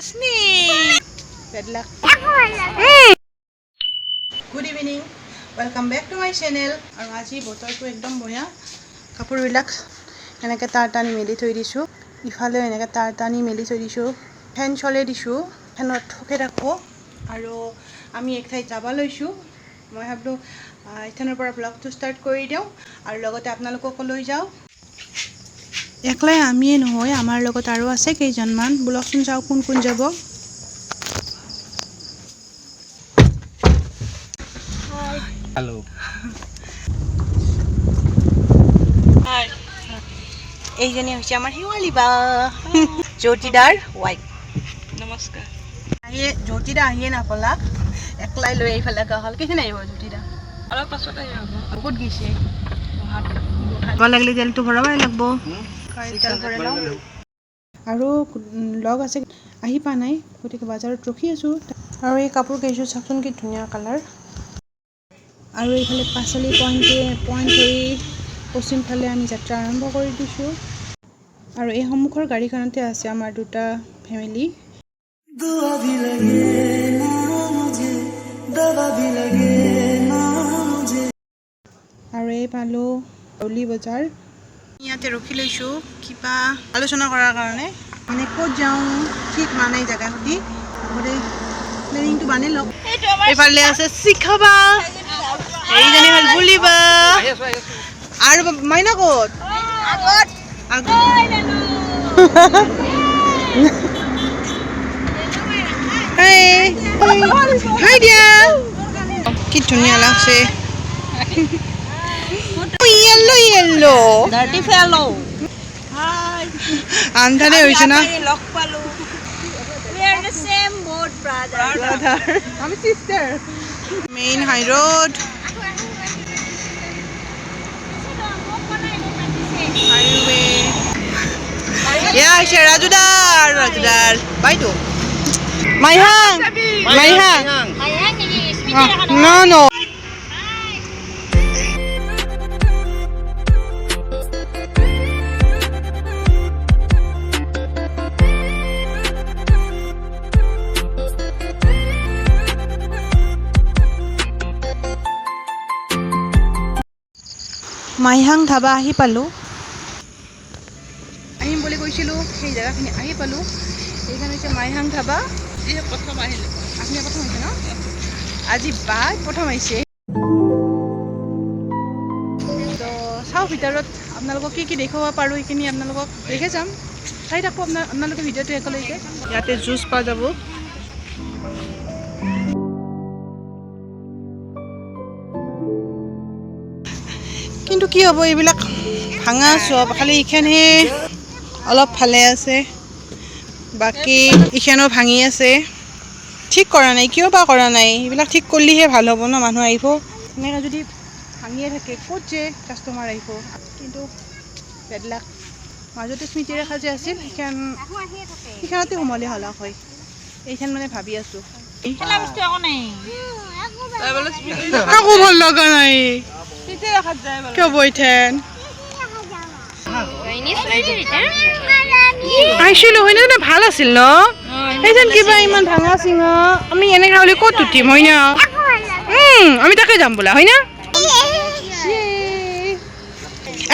Bad luck. Good evening. Welcome back to my channel. আৰু আজি বতৰটো একদম বঢ়িয়া কাপোৰবিলাক এনেকৈ তাৰ টানি মেলি থৈ দিছোঁ ইফালেও এনেকৈ তাৰ টানি মেলি থৈ দিছোঁ ফেন চলাই দিছোঁ ফেনত থকে ৰাখোঁ আৰু আমি এক ঠাইত যাব লৈছোঁ মই ভাবিলোঁ এথানৰ পৰা ব্লগটো ষ্টাৰ্ট কৰি দিওঁ আৰু লগতে আপোনালোককো লৈ যাওঁ একলাই আমিয়ে নহয় আমাৰ লগত আৰু আছে কেইজনমান ব্লগচোন যাওঁ কোন কোন যাব Hello. Hi. এইজনী হৈছে আমাৰ হিৱালি বা জ্যোতিদাৰ ৱাইফ Namaskar. আহিয়ে জ্যোতিদা আহিয়ে নাপালাক একলাই লৈ আহিফালে হ'ল কেইদিন আহিব জ্যোতিদা অলপ পাছত আহিব বহুত গৈছে ভাল লাগিলে তেলটো ভৰাবই লাগব আৰু লগ আছে আহি পা নাই গতিকে বজাৰত ৰখি আছোঁ আৰু এই কাপোৰ কেইযোৰ চাওকচোন কি ধুনীয়া কালাৰ আৰু এইফালে পাচলি পইণ্ট হৈ পশ্চিম ফালে আমি যাত্ৰা আৰম্ভ কৰি দিছোঁ আৰু এই সন্মুখৰ গাড়ীখনতে আছে আমাৰ দুটা ফেমিলি আৰু এই পালোঁ অলি বজাৰ ইয়াতে ৰখি লৈছোঁ কিবা আলোচনা কৰাৰ কাৰণে মানে ক'ত যাওঁ ঠিক মানে জেগা সুধি আগতে প্লেনিংটো বানি লওক এইফালে আছে শিখাবা এইজনী হ'ল বুলিবা আৰু মাইনা ক'ত হাই দিয়া কি ধুনীয়া লাগছে येलो Dirty fellow. আন্ধাৰে হৈছে না লগ পালো We are the same boat, brother. আমি সিস্টার মেইন হাই রোড হাইওয়ে ইয়া আছে রাজুদার বাইতো মাইহাং no মাইহাং ধাবা আহি পালোঁ আহিম বুলি কৈছিলোঁ সেই জেগাখিনি আহি পালোঁ এইখন হৈছে মাইহাং ধাবা প্ৰথম আহিলে আপুনি প্ৰথম হৈছে ন আজি বা প্ৰথম আহিছে তো চাওঁ ভিতৰত আপোনালোকক কি দেখুৱাব পাৰোঁ সেইখিনি আপোনালোকক দেখে যাম চাই থাকোঁ আপোনালোকে ভিডিঅ'টো একেলগে ইয়াতে জুচ পোৱা যাব কিন্তু কি হ'ব এইবিলাক ভাঙা চব খালি এইখানহে অলপ ভালে আছে বাকী এইখানো ভাঙি আছে ঠিক কৰা নাই কিয় বা কৰা নাই এইবিলাক ঠিক কৰিলেহে ভাল হ'ব ন মানুহ আহিব এনেকৈ যদি ভাঙিয়ে থাকে ক'ত যে কাষ্টমাৰ আহিব কিন্তু বেড লাক মাজতে স্মৃতি ৰেখা যে আছিল সেইখনতে সোমালে হলাক হয় এইখান মানে ভাবি আছোঁ একো ভাল লগা নাই কিয় বৈঠেন আহিছিলোঁ হয় না ভাল আছিল ন এইজন কিবা ইমান ভাঙা চিঙা আমি এনেকৈ হ'লে ক'ত উঠিম হয় না আমি তাকে যাম বোলা হয় না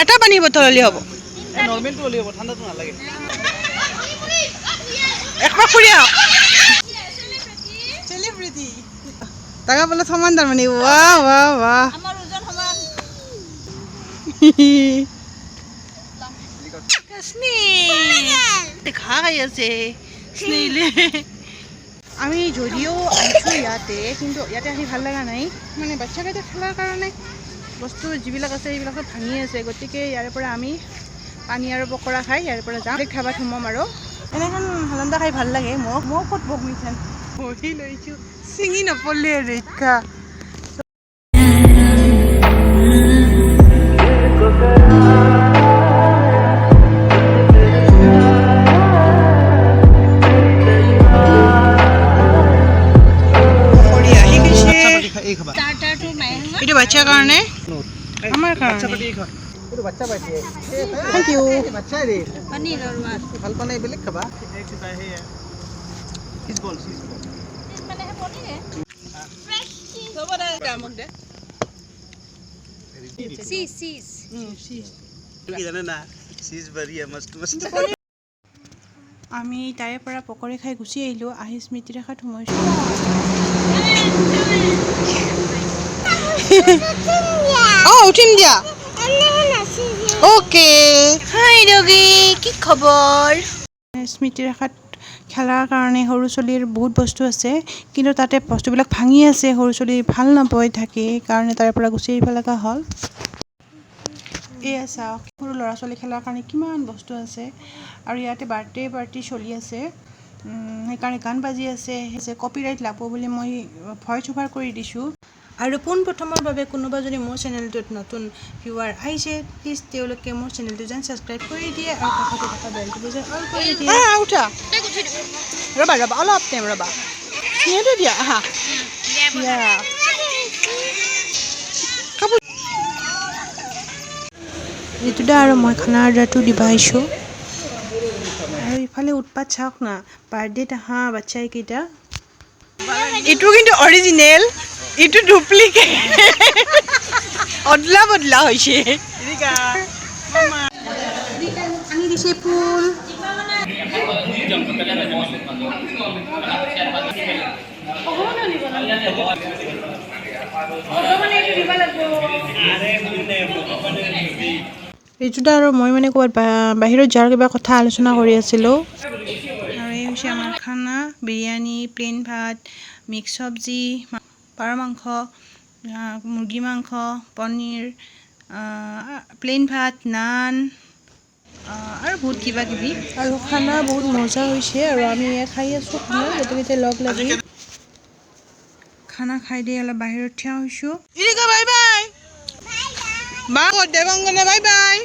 এটা পানী বটল হ'লে হ'ব নৰ্মেলটো হ'লে হ'ব ঠাণ্ডাটো নালাগে একপাক ফুৰি আহক চেলিব্ৰিটি তাকে বোলে সমান তাৰমানে ৱাহ ৱাহ ৱাহ আমাৰ ওজন সমান দেখা খাই আছে আমি যদিও আহিছোঁ ইয়াতে কিন্তু ইয়াতে আহি ভাল লগা নাই মানে বাচ্চাকেইটা খেলাৰ কাৰণে বস্তু যিবিলাক আছে সেইবিলাক ভাঙি আছে গতিকে ইয়াৰে পৰা আমি পানী আৰু পকৰা খাই ইয়াৰ পৰা যাম খাবাত সোমাম আৰু এনেখন হালন্দা খাই ভাল লাগে মোক ক'ত বহিছেন বহি লৈছোঁ ছিঙি নপৰিলে ৰেখা এইটো বাচ্চাৰ কাৰণে আমাৰ কাৰণে থ্যাংক ইউ পনীৰ আৰু মাছ ভাল পানে বেলেগ খাবা Cheese ball. মানে হে বনিলে ফ্ৰেছ চিজ হ'ব দে কামক দে চিজ চিজ কি জানে না cheese bariya mast. আমি তাৰে পৰা পকৰি খাই গুচি আহিলোঁ আহি স্মৃতি ৰেখাত সোমাইছোঁ উঠিম দিয়া অ'কে হাই ডগি কি খবৰ স্মৃতি ৰেখাত খেলাৰ কাৰণে সৰু ছোৱালীৰ বহুত বস্তু আছে কিন্তু তাতে বস্তুবিলাক ভাঙি আছে সৰু ছোৱালী ভাল নাপায় থাকে কাৰণে তাৰে পৰা গুচি আহিব লগা হ'ল এয়া চাওক সৰু ল'ৰা ছোৱালী খেলাৰ কাৰণে কিমান বস্তু আছে আৰু ইয়াতে বাৰ্থডে পাৰ্টি চলি আছে সেইকাৰণে গান বাজি আছে কপিৰাইট লাগব বুলি মই ভইচ অভাৰ কৰি দিছোঁ আৰু পোনপ্ৰথমৰ বাবে কোনোবা যদি মোৰ চেনেলটোত নতুন ভিউৱাৰ আহিছে প্লিজ তেওঁলোকে মোৰ চেনেলটো যেন ছাবস্ক্ৰাইব কৰি দিয়ে আৰু কাষতে থকা বেলটো বজাই অল কৰি দিয়ে উঠা ৰ'বা অলপ টাইম ৰ'বা সিহঁতে দিয়া আহা ঋতুদা আৰু মই খানা অৰ্ডাৰটো দিব আহিছোঁ আৰু ইফালে উৎপাত চাওক না বাৰ্থডেত আহা বাচ্চাকেইটা এইটো কিন্তু অৰিজিনেল এইটো ডুপ্লিকেট অদলা বদলা হৈছে আনি দিছে ফুল ঋতুদা আৰু মই মানে ক'ৰবাত বাহিৰত যোৱাৰ কিবা কথা আলোচনা কৰি আছিলোঁ আৰু এই হৈছে আমাৰ খানা বিৰিয়ানী প্লেইন ভাত মিক্স চব্জি পাৰ মাংস মুৰ্গী মাংস পনীৰ প্লেইন ভাত নান আৰু বহুত কিবা কিবি আৰু খানা বহুত মজা হৈছে আৰু আমি ইয়াত খাই আছোঁ খানা গোটেইকেইটা লগ লাগি খানা খাই দি অলপ বাহিৰত থিয় হৈছোঁ bye bye Devangana bye bye